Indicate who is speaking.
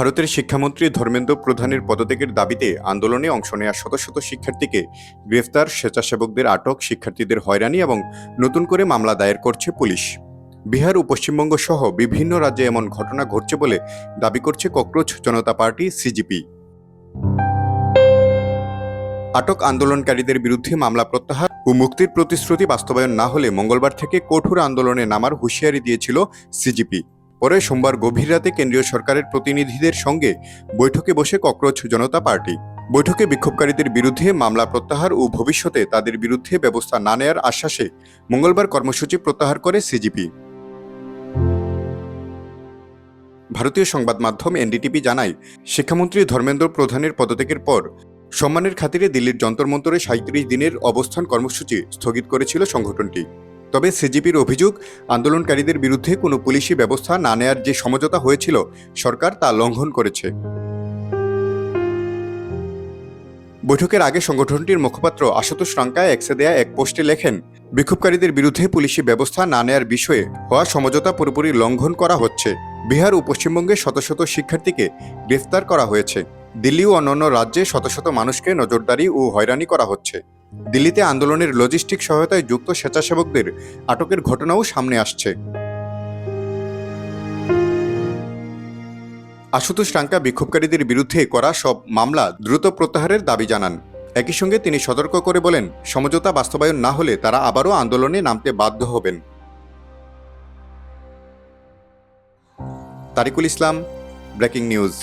Speaker 1: ভারতের শিক্ষামন্ত্রী ধর্মেন্দ্র প্রধানের পদত্যাগের দাবিতে আন্দোলনে অংশ নেওয়া শত শত শিক্ষার্থীকে গ্রেফতার, স্বেচ্ছাসেবকদের আটক, শিক্ষার্থীদের হয়রানি এবং নতুন করে মামলা দায়ের করছে পুলিশ। বিহার ও পশ্চিমবঙ্গ সহ বিভিন্ন রাজ্যে এমন ঘটনা ঘটছে বলে দাবি করছে ককরোচ জনতা পার্টি সিজিপি। আটক আন্দোলনকারীদের বিরুদ্ধে মামলা প্রত্যাহার ও মুক্তির প্রতিশ্রুতি বাস্তবায়ন না হলে মঙ্গলবার থেকে কঠোর আন্দোলনে নামার হুঁশিয়ারি দিয়েছিল সিজিপি। পরে সোমবার গভীর রাতে কেন্দ্রীয় সরকারের প্রতিনিধিদের সঙ্গে বৈঠকে বসে ককরোচ জনতা পার্টি। বৈঠকে বিক্ষোভকারীদের বিরুদ্ধে মামলা প্রত্যাহার ও ভবিষ্যতে তাদের বিরুদ্ধে ব্যবস্থা না নেয়ার আশ্বাসে মঙ্গলবার কর্মসূচি প্রত্যাহার করে সিজিপি। ভারতীয় সংবাদ মাধ্যম এনডিটিভি জানায়, শিক্ষামন্ত্রী ধর্মেন্দ্র প্রধানের পদত্যাগের পর সম্মানের খাতিরে দিল্লির যন্তর মন্তরে ৩৭ দিনের অবস্থান কর্মসূচি স্থগিত করেছিল সংগঠনটি। তবে সিজিপির অভিযোগ, আন্দোলনকারীদের বিরুদ্ধে কোনো পুলিশি ব্যবস্থা না নেয়ার যে সমঝোতা হয়েছিল সরকার তা লঙ্ঘন করেছে। বৈঠকের আগে সংগঠনটির মুখপাত্র আশুতোষ রাঙ্কা এক্সে দেয়া এক পোস্টে লেখেন, বিক্ষোভকারীদের বিরুদ্ধে পুলিশি ব্যবস্থা না নেয়ার বিষয়ে হওয়া সমঝোতা পুরোপুরি লঙ্ঘন করা হচ্ছে। বিহার ও পশ্চিমবঙ্গে শত শত শিক্ষার্থীকে গ্রেফতার করা হয়েছে। দিল্লি ও অন্যান্য রাজ্যে শত শত মানুষকে নজরদারি ও হয়রানি করা হচ্ছে। দিল্লিতে আন্দোলনের লজিস্টিক সহায়তায় যুক্ত স্বেচ্ছাসেবকদের আটকের ঘটনাও সামনে আসছে। আশুতোষ রাঙ্কা বিক্ষোভকারীদের বিরুদ্ধে করা সব মামলা দ্রুত প্রত্যাহারের দাবি জানান। একই সঙ্গে তিনি সতর্ক করে বলেন, সমঝোতা বাস্তবায়ন না হলে তারা আবারও আন্দোলনে নামতে বাধ্য হবেন। তারিকুল ইসলাম, ব্রেকিং নিউজ।